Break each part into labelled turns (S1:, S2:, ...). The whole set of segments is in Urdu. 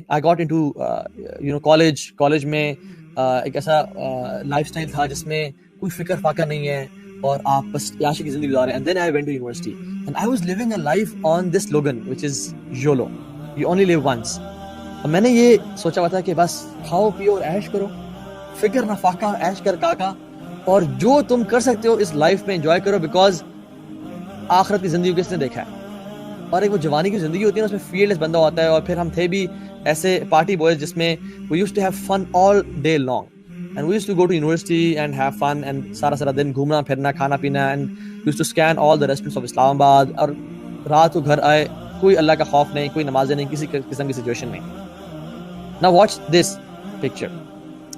S1: I got into کالج میں ایک ایسا لائف اسٹائل تھا جس میں کوئی فکر فاقہ نہیں ہے اور آپ بس عیاشی کی زندگی گزار رہے ہیں. And then I went to university and I was living a life on this slogan which is YOLO, you only live once. اور میں نے یہ سوچا ہوا تھا کہ بس کھاؤ پیو اور عیش کرو, فکر نہ فاقہ, عیش کر کاکا, اور جو تم کر سکتے ہو اس لائف میں انجوائے کرو, بیکاز آخرت کی زندگی کس نے دیکھا ہے. اور ایک وہ جوانی کی زندگی ہوتی ہے نا, اس میں فیلڈ لیس بندہ ہوتا ہے. اور پھر ہم تھے بھی ایسے پارٹی بوائز جس میں we used to have fun all day long and we used to go to university and have fun and سارا دن گھومنا پھرنا کھانا پینا, and we used to scan all the restaurants of اسلام آباد, اور رات کو گھر آئے کوئی اللہ کا خوف نہیں, کوئی نمازیں نہیں, کسی قسم کی سچویشن نہیں. Now watch this picture.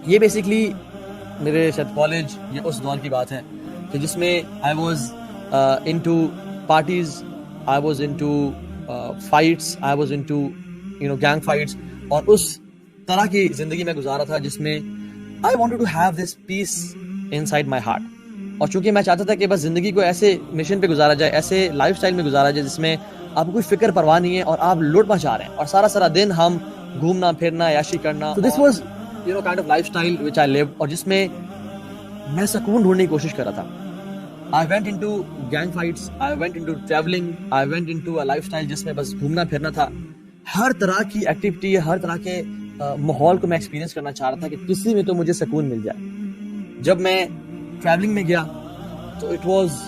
S1: یہ بیسکلی میرے شاید کالج یا اس دور کی بات ہے کہ جس میں I was into parties, I was into fights, I was into gang fights, اور اس طرح کی زندگی میں گزارا تھا جس میں I wanted to have this peace inside my heart. اور چونکہ میں چاہتا تھا کہ بس زندگی کو ایسے مشن پہ گزارا جائے, ایسے لائف سٹائل میں گزارا جائے جس میں آپ کو کوئی فکر پرواہ نہیں ہے اور آپ لوٹ مچا رہے ہیں, اور سارا دن ہم گھومنا پھرنا عیاشی کرنا. So this was kind of lifestyle which I lived, اور جس میں میں سکون ڈھونڈنے کی کوشش کر رہا تھا. I went into gang fights, I went into traveling, I went into a lifestyle جس میں بس گھومنا پھرنا تھا. ہر طرح کی ایکٹیویٹی, ہر طرح کے ماحول کو میں ایکسپیرینس کرنا چاہ رہا تھا کہ کسی میں تو مجھے سکون مل جائے. جب میں ٹریولنگ میں گیا تو it was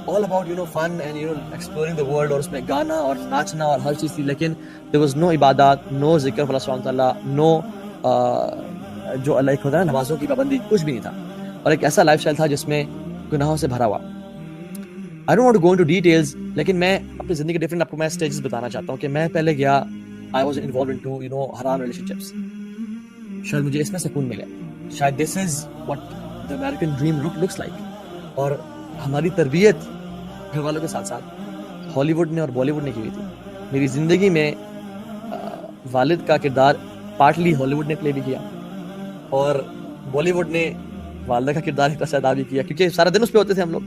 S1: all about fun and exploring the world, اور اس میں گانا اور ناچنا اور ہر چیز تھی, لیکن there was no عبادات, no ذکر اللہ سبحانہ تعالیٰ, no جو اللہ ہوتا ہے نا نمازوں کی پابندی, کچھ بھی نہیں تھا. اور ایک ایسا لائف اسٹائل تھا جس میں گناہوں سے بھرا ہوا. I don't want to go into details, لیکن میں اپنی زندگی کے ڈفرینٹ آپ کو میں اسٹیجز بتانا چاہتا ہوں کہ میں پہلے گیا I was involved into حرام relationships. شاید مجھے اس میں سکون ملے, شاید this is what the American dream looks like. اور ہماری تربیت گھر والوں کے ساتھ ساتھ ہالی ووڈ نے اور بالی ووڈ نے کی ہوئی تھی. میری زندگی میں والد کا کردار پارٹلی ہالی ووڈ نے پلے بھی کیا, اور بالی ووڈ نے والدہ کا کردار ایک طرح سے ادا بھی کیا, کیونکہ سارا دن اس پہ ہوتے تھے ہم لوگ.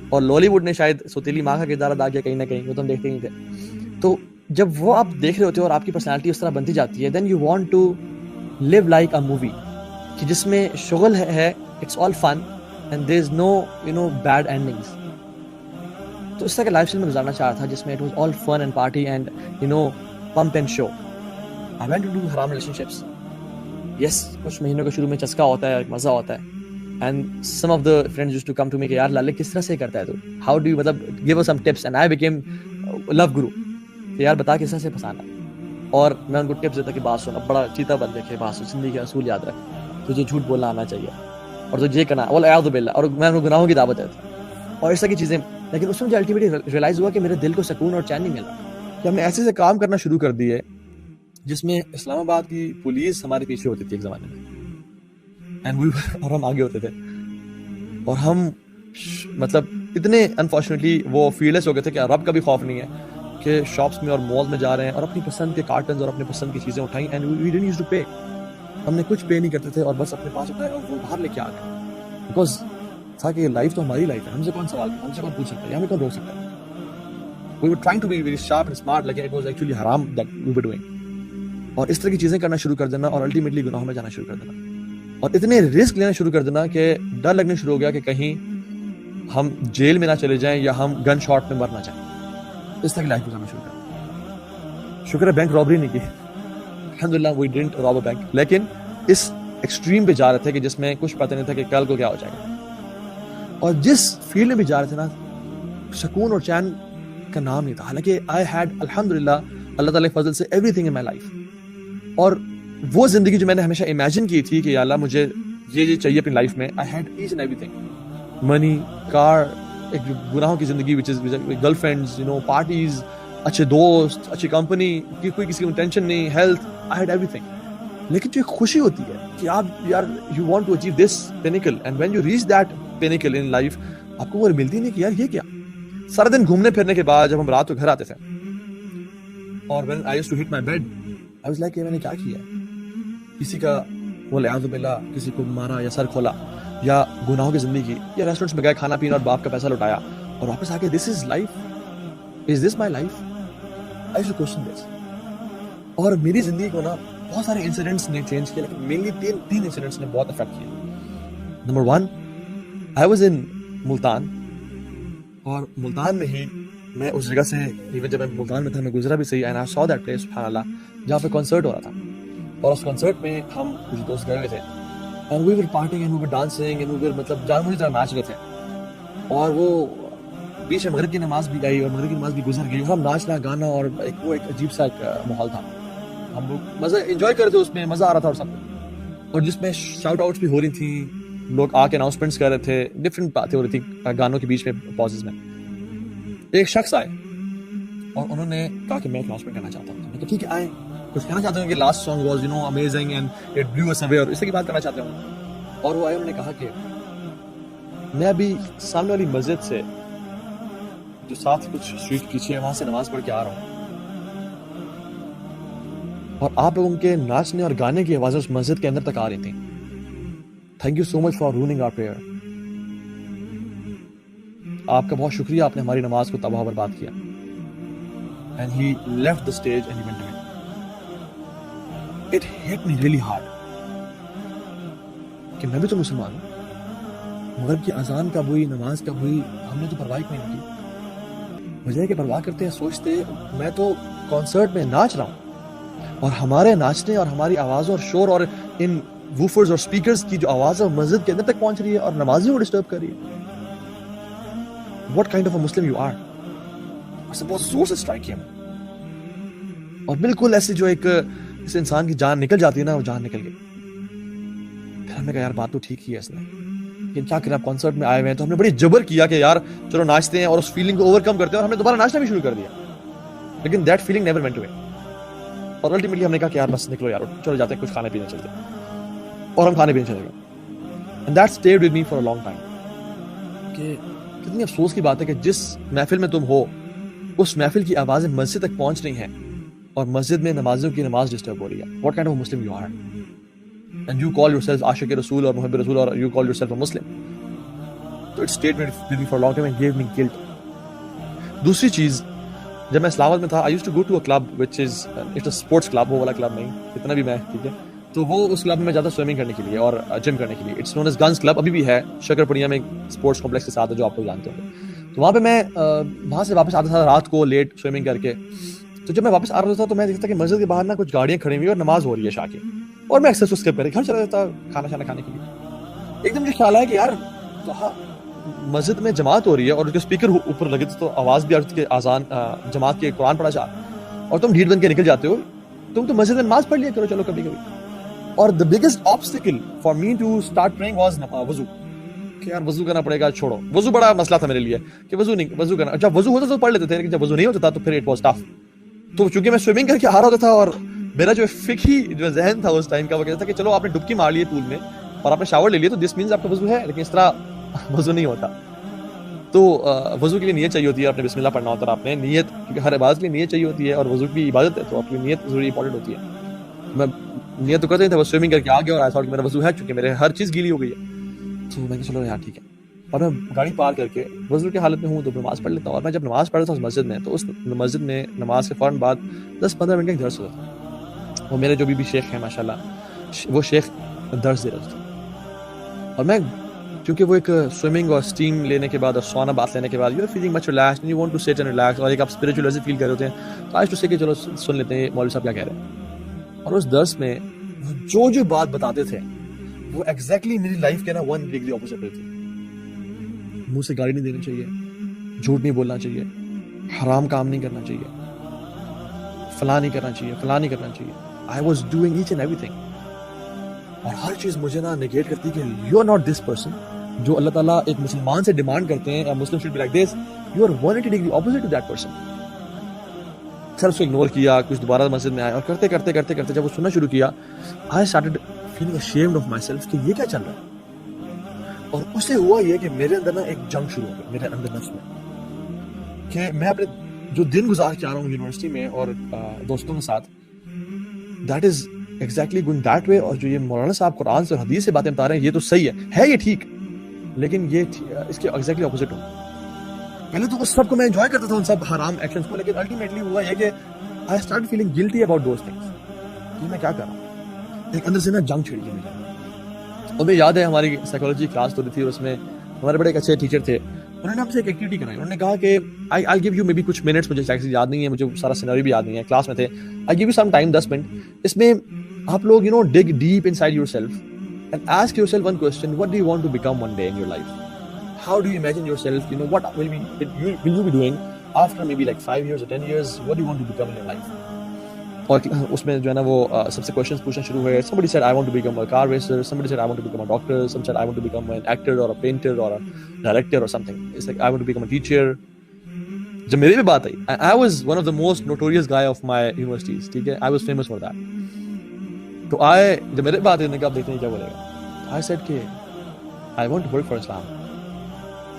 S1: اور لالی ووڈ نے شاید سوتیلی ماں کا کردار ادا کیا کہیں نہ کہیں, وہ تو ہم دیکھتے ہی تھے. تو جب وہ آپ دیکھ رہے ہوتے ہو اور آپ کی پرسنالٹی اس طرح بنتی جاتی ہے, then you want to live like a movie, کہ جس میں شغل ہے, it's all fun and there is no bad endings. تو اس طرح کے لائف اسٹائل میں گزارنا چاہ رہا تھا جس میں it was all fun and party and pomp and show. I went to do حرام ریلیشن شپس. یس, کچھ مہینوں کے شروع میں چسکا ہوتا ہے, مزہ ہوتا ہے. And some of the friends used to come to me کہ یار لالے کس طرح سے کرتا ہے تو, how do you مطلب give us some tips, and I became love guru کہ یار بتا کس طرح سے پھنسانا. اور میں ان کو ٹپس دیتا کہ بات سن, اب بڑا چیتا بن دیکھے, بات سن, زندگی کے اصول یاد رکھ, تجھے جھوٹ بولنا آنا چاہیے, اور تجھے یہ کرنا والعیاذ باللہ, اور میں ان کو گناہوں کی دعوت دیتا اور اس طرح کی چیزیں. لیکن اس میں مجھے الٹیمیٹلی ریئلائز ہوا کہ میرے دل کو سکون اور چین نہیں ملا, کہ ہم نے ایسے کام کرنا شروع کر دیے جس میں اسلام آباد کی پولیس ہمارے پیچھے ہوتی تھی ایک زمانے میں, اور ہم آگے ہوتے تھے, اور ہم مطلب اتنے انفارچونیٹلی وہ فیلڈلیس ہو گئے تھے کہ رب کا بھی خوف نہیں ہے, کہ شاپس میں اور مال میں جا رہے ہیں اور اپنی پسند کے کارٹنز اور اپنی پسند کی چیزیں اٹھائیں, and we didn't use to pay. ہم نے کچھ پے نہیں کرتے تھے اور بس اپنے پاس اٹھائے اور وہ باہر لے کے آ گئے, بیکاز تھا کہ لائف تو ہماری لائف ہے, ہم سے کون سوال, ہم سے کون پوچھ سکتا ہے, یا ہمیں کون روک سکتا ہے. We were trying to be very sharp and smart, لیکن اٹ واز ایکچولی حرام دیٹ وی ور ڈوئنگ. اور اس طرح کی چیزیں کرنا شروع کر دینا اور الٹیمیٹلی گناہوں میں جانا شروع کر دینا, اور اتنے رسک لینا شروع کر دینا کہ ڈر لگنے شروع ہو گیا کہ کہیں ہم جیل میں نہ چلے جائیں یا ہم گن شاٹ میں مر نہ جائیں. اس طرح کی لائف گزارنا شروع کر. شکر ہے بینک رابری نہیں کی, الحمدللہ وی ڈڈنٹ راب اے بینک, لیکن اس ایکسٹریم پہ جا رہے تھے کہ جس میں کچھ پتہ نہیں تھا کہ کل کو کیا ہو جائے گا. اور جس فیلڈ میں بھی جا رہے تھے نا, سکون اور چین کا نام نہیں تھا, حالانکہ آئی ہیڈ الحمدللہ اللہ تعالیٰ کے فضل سے every thing in my life. اور وہ زندگی جو میں نے ہمیشہ امیجن کی تھی کہ یا اللہ مجھے یہ چاہیے اپنی لائف میں, I had each and everything, money, car, ایک گناہوں کی زندگی which is girlfriends, parties, اچھے دوست, اچھی کمپنی, کوئی کسی کی ٹینشن نہیں, health, I had everything. لیکن جو ایک خوشی ہوتی ہے کہ آپ یار you want to achieve this pinnacle, and when you reach that pinnacle in life, آپ کو وہ ملتی نہیں کہ یار یہ کیا. سارا دن گھومنے پھرنے کے بعد جب ہم رات کو گھر آتے تھے, اور when I used to hit my bed, I was like, میں نے کیا کیا, کسی کا والعیاذ باللہ کسی کو مارا یا سر کھولا یا گناہوں کی زندگی کی, یا ریسٹورینٹس میں گئے کھانا پینا اور باپ کا پیسہ لوٹایا اور واپس آ کے this is life, is this my life, I should question this. اور میری زندگی کو نا بہت سارے انسیڈنٹس نے چینج کیا, لیکن مینلی تین انسیڈنٹس نے بہت افیکٹ کیا. Number 1, I was in Multan, اور ملتان میں ہی میں اس جگہ سے, ایون جب میں ملتان میں تھا میں گزرا بھی صحیح, and I so that place سبحان اللہ, جہاں پہ کنسرٹ ہو رہا تھا. اور اس کنسرٹ میں ہم کچھ دوست گئے ہوئے تھے, and we were partying and we were dancing and we were مطلب جان مجھے طرح ناچ رہے تھے. اور وہ بیچ میں مغرب کی نماز بھی گئی اور مغرب کی نماز بھی گزر گئی, اور ہم ناچنا گانا, اور وہ ایک عجیب سا ایک ماحول تھا. ہم لوگ مزہ انجوائے کر رہے تھے, اس میں مزہ آ رہا تھا اور سب, اور جس میں شاؤٹ آؤٹس بھی ہو رہی تھیں, لوگ آ کے اناؤنسمنٹس کر رہے تھے, ڈفرینٹ باتیں ہو رہی تھیں گانوں کے بیچ میں پازز میں. ایک شخص آئے اور انہوں نے کہا کہ میں اناؤنسمنٹ کرنا چاہتا ہوں. میں کہا ٹھیک ہے آئے, کچھ کہنا چاہتے ہوں کہ last song was amazing and it blew us away, اور اس کی بات کرنا چاہتے ہوں. اور وہ آئے, انہوں نے کہا کہ میں ابھی سامنے والی مسجد سے جو ساتھ کچھ اسٹریٹ پیچھے ہے وہاں سے نماز پڑھ کے آ رہا ہوں, اور آپ لوگوں کے ناچنے اور گانے کی آوازیں اس مسجد کے اندر تک آ رہی تھیں. Thank you so much for running our prayer. آپ کا بہت شکریہ, آپ نے ہماری نماز کو تباہ برباد کیا. And he left the stage and he went away. It hit me really hard کہ میں بھی تو مسلمان ہوں, مغرب کی اذان کب ہوئی, نماز کب ہوئی, ہم نے تو پرواہ کوئی نہیں کی. وجہ کہ پرواہ کرتے ہیں, سوچتے میں تو کنسرٹ میں ناچ رہا ہوں, اور ہمارے ناچنے اور ہماری آوازوں اور شور اور ان ووفرز اور سپیکرز کی جو آواز ہے مسجد کے اندر تک پہنچ رہی ہے اور نمازیوں کو ڈسٹرب کر رہی ہے. What kind of a Muslim you are? اسے بہت زور سے اسٹرائک کیا, اور بالکل ایسے جو ایک اس انسان کی جان نکل جاتی ہے نا, وہ جان نکل گئی. پھر ہم نے کہا یار بات تو ٹھیک ہی ہے اس نے, لیکن کیا کریں, آپ کنسرٹ میں آئے ہوئے ہیں. تو ہم نے بڑی جبر کیا کہ یار چلو ناچتے ہیں اور اس فیلنگ کو اوور کم کرتے ہیں, اور ہم نے دوبارہ ناچنا بھی شروع کر دیا. لیکن that feeling never went away, اور الٹیمیٹلی ہم نے کہا کہ یار بس نکلو یار, چلو جاتے ہیں کچھ کھانے پینے چلتے ہیں, اور ہم کھانے پینے چلے گئے. And that stayed with me for a long time کہ کتنی افسوس کی بات ہے کہ جس محفل میں تم ہو اس محفل کی آوازیں مسجد تک پہنچ رہی ہیں, اور مسجد میں نمازیوں کی نماز ڈسٹرب ہو رہی ہے. What kind of a Muslim you are? And you call yourself عاشق رسول اور محب رسول, اور you call yourself a Muslim. So it stayed with me for a long time and gave me guilt. دوسری چیز, جب میں اسلام آباد میں تھا I used to go to a club which is it's a sports club, وہ والا کلب نہیں, اتنا بھی میں ٹھیک ہے, تو وہ اس کلب میں جاتا سوئمنگ کرنے کے لیے اور جم کرنے کے لیے. It's known as guns club, ابھی بھی ہے شکر پڑیا میں, اسپورٹس کمپلیکس کے ساتھ ہے جو آپ لوگ جانتے ہوں. تو وہاں پہ میں وہاں سے واپس آتا تھا رات کو لیٹ سوئمنگ کر کے. تو جب میں واپس آ رہا تھا تو میں دیکھتا کہ مسجد کے باہر نا کچھ گاڑیاں کھڑی ہوئی اور نماز ہو رہی ہے شاہ کی, اور میں اکثر اسکپ کر کے گھر چلا جاتا کھانا شانا کھانے کے لیے. ایک دم مجھے خیال آیا کہ یار مسجد میں جماعت ہو رہی ہے اور جو اسپیکر اوپر لگے تھے تو آواز بھی آ رہی تھی کہ اذان جماعت کے قرآن پڑھا جا, اور تم ڈھیٹ بن کے نکل جاتے ہو. تم تو مسجد میں نماز پڑھ لیا کرو چلو کبھی کبھی. اور the biggest obstacle for me to start praying was وضو, کہ یار وضو کرنا پڑے گا, چھوڑو وضو بڑا مسئلہ تھا میرے لیے کہ وضو کرنا. جب وضو ہوتا تو پڑھ لیتے تھے, لیکن جب وضو نہیں ہوتا تھا تو پھر اٹ واز ٹف. تو چونکہ میں سوئمنگ کر کے آ رہا ہوتا تھا اور میرا جو فقہی جو ذہن تھا اس ٹائم کا وہ کہتا تھا کہ چلو آپ نے ڈبکی مار لی ہے پول میں اور آپ نے شاور لے لیا تو دس مینز آپ کا وضو ہے, لیکن اس طرح وضو نہیں ہوتا. تو وضو کے لیے نیت چاہیے ہوتی ہے, آپ نے بسم اللہ پڑھنا ہوتا ہے, آپ نے نیت, کیونکہ ہر عبادت کے لیے نیت چاہیے ہوتی ہے, اور وضو کی عبادت ہے تو آپ کی نیت ضروری امپورٹنٹ ہوتی ہے. میں نیت تو کرتے نہیں تھا, بس سوئمنگ کر کے آ گیا اور ایسا کہ میرا وضو ہے, چونکہ میرے ہر چیز گیلی ہو گئی ہے. تو میں کہ چلو یار ٹھیک ہے, اور میں گاڑی پار کر کے وضو کی حالت میں ہوں تو نماز پڑھ لیتا ہوں. اور میں جب نماز پڑھ رہا تھا اس مسجد میں, تو اس مسجد میں نماز کے فوراً بعد 10-15 منٹ کا درس ہوتا تھا. وہ میرے جو بھی شیخ ہیں ماشاء اللہ, وہ شیخ درس دے رہے تھے, اور میں کیونکہ وہ ایک سوئمنگ اور اسٹیم لینے کے بعد اور سونا بات لینے کے بعد you are feeling much relaxed and you want to sit and relax, اور ایک آپ اسپرچوئل ایسے فیل کر رہے ہوتے ہیں, تو آج تو سے کہ چلو سن لیتے ہیں مولوی صاحب کیا کہہ رہے ہیں. اور اس درس میں جو بات بتاتے تھے وہ ایگزیکٹلی میری لائف کے نا 1 ڈگری اپوزٹ تھی. منہ سے گالی نہیں دینی چاہیے, جھوٹ نہیں بولنا چاہیے, حرام کام نہیں کرنا چاہیے, فلاں نہیں کرنا چاہیے, فلاں نہیں کرنا چاہیے. I was doing each and everything, اور ہر چیز مجھے نا نگیٹ کرتی کہ you are not this person جو اللہ تعالیٰ ایک مسلمان سے ڈیمانڈ کرتے ہیں, Muslim should be like this, you are 180 degree opposite to that person. سر اس کو اگنور کیا, کچھ دوبارہ مسجد میں آئے, اور کرتے کرتے کرتے کرتے جب وہ سننا شروع کیا, I started feeling ashamed of myself کہ یہ کیا چل رہا ہے. اور اس سے ہوا یہ کہ میرے اندر نا ایک جنگ شروع ہو گیا میرے اندر نفس میں, کہ میں اپنے جو دن گزار کے آ رہا ہوں یونیورسٹی میں اور دوستوں کے ساتھ, that is exactly going that way. اور جو یہ مولانا صاحب قرآن سے اور حدیث سے باتیں بتا رہے ہیں یہ تو صحیح ہے یہ ٹھیک, لیکن یہ اس کے ایگزیکٹلی اپوزٹ ہوں. پہلے تو اس سب کو میں انجوائے کرتا تھا ان سب حرام ایکشنز کو, لیکن الٹیمیٹلی ہوا یہ کہ I start feeling guilty about those things. یہ میں کیا کر رہا ہوں. ایک اندر سے نا جنگ چھڑ گئی مجھے. اور مجھے یاد ہے ہماری سائیکالوجی کلاس ہو رہی تھی اور اس میں ہمارے بڑے ایک اچھے ٹیچر تھے. انہوں نے ہم سے ایک ایکٹیویٹی کرائی. انہوں نے کہا کہ آئی گیو یو مے بی کچھ منٹس, مجھے ایکچولی یاد نہیں ہے, مجھے سارا سینیریو بھی یاد نہیں ہے, کلاس میں تھے. I gave you some time 10 minute. اس میں آپ لوگ dig deep inside yourself and ask yourself one question, what do you want to become one day in your life. How do you imagine yourself, what will you be doing after maybe like 5 years or 10 years, what do you want to become in your life. اور اس میں جو ہے نا وہ سب سے کوشچنس پوچھنا شروع ہوئے. somebody said I want to become a car racer, somebody said I want to become a doctor, some said I want to become an actor or a painter or a director or something. It's like I want to become a teacher. جب میری بھی بات آئی, I was one of the most notorious guy of my universities, ٹھیک ہے, I was famous for that. تو جب میرے بات آئی, اب دیکھتے ہیں کیا بولے گا. I said کہ I want to work for Islam.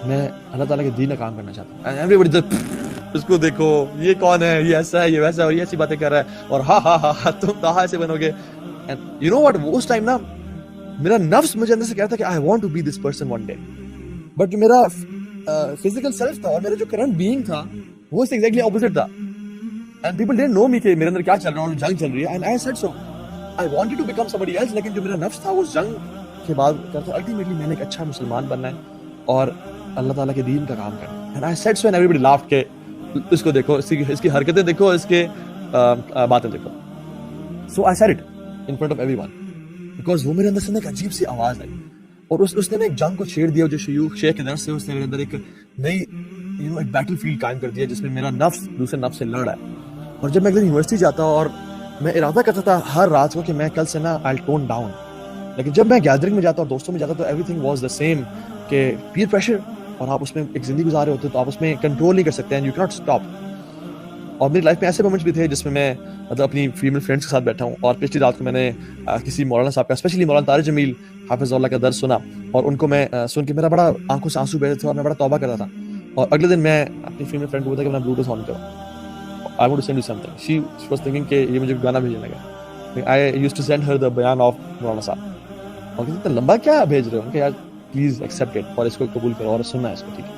S1: میں اللہ تعالیٰ کے دین کا کام کرنا چاہتا ہوں. And everybody just اس کو دیکھو, یہ کون ہے, یہ ایسا ہے, یہ ویسا ہے, اور یہ ایسی باتیں کر رہا ہے, اور ہاں تم کہاں ایسے بنو گے. اینڈ یو نو واٹ, اس ٹائم نا میرا نفس مجھے اندر سے کہتا تھا کہ I want to be this person one day. But جو میرا فزیکل سیلف تھا اور میرا جو کرنٹ بینگ تھا وہ اس سے ایگزیکٹلی اپوزٹ تھا. اینڈ پیپل ڈونٹ نو می کہ میرے اندر کیا چل رہا ہے, اور جنگ چل رہی ہے. And I said so I wanted to become somebody else, لیکن جو میرا نفس تھا وہ اس جنگ کے بعد کرتا الٹیمیٹلی میں نے ایک اچھا مسلمان بننا ہے اور اللہ تعالیٰ کے دین کا کام کرنا ہے. And I said so and everybody laughed کہ اس کو دیکھو, اس کی حرکتیں دیکھو, اس کے باتیں دیکھو. So I said it in front of everyone because وہ میرے اندر سے ایک عجیب سی آواز آئی, اور اس نے ایک جنگ کو چھیڑ دیا جو شیخ کے در سے اس نے میرے اندر ایک نئی ایک بیٹل فیلڈ قائم کر دیا جس میں میرا نفس دوسرے نفس سے لڑ رہا ہے. اور جب میں اگلے یونیورسٹی جاتا اور میں ارادہ کرتا تھا ہر رات کو کہ میں کل سے نا آئی ٹون ڈاؤن, لیکن جب میں گیدرنگ میں جاتا اور دوستوں میں جاتا تو every thing was the same, کہ پیئر پریشر, اور آپ اس میں ایک زندگی گزارے ہوتے تو آپ اس میں کنٹرول نہیں کر سکتے ہیں, یو کینٹ اسٹاپ. اور میری لائف میں ایسے مومنٹس بھی تھے جس میں میں مطلب اپنی فیمیل فرینڈس کے ساتھ بیٹھا ہوں, اور پچھلی رات کو میں نے کسی مولانا صاحب کا, اسپیشلی مولانا طارق جمیل حافظ اللہ کا درس سنا, اور ان کو میں سن کے میرا بڑا آنکھوں سے آنسو بہ رہے تھے اور میں بڑا توبہ کرتا تھا. اور اگلے دن میں اپنی فیمیل فرینڈ کو بولا کہ میں بلوٹوتھ آن کروں, I want to send you something. She was thinking کہ یہ مجھے گانا بھیجنے لگا. I use to send her the بیان آف مولانا صاحب, اور اتنا لمبا کیا بھیج رہے ہو, کہ یار پلیز ایکسیپٹ اٹ, اور اس کو قبول کرو اور سننا ہے اس کو, ٹھیک ہے.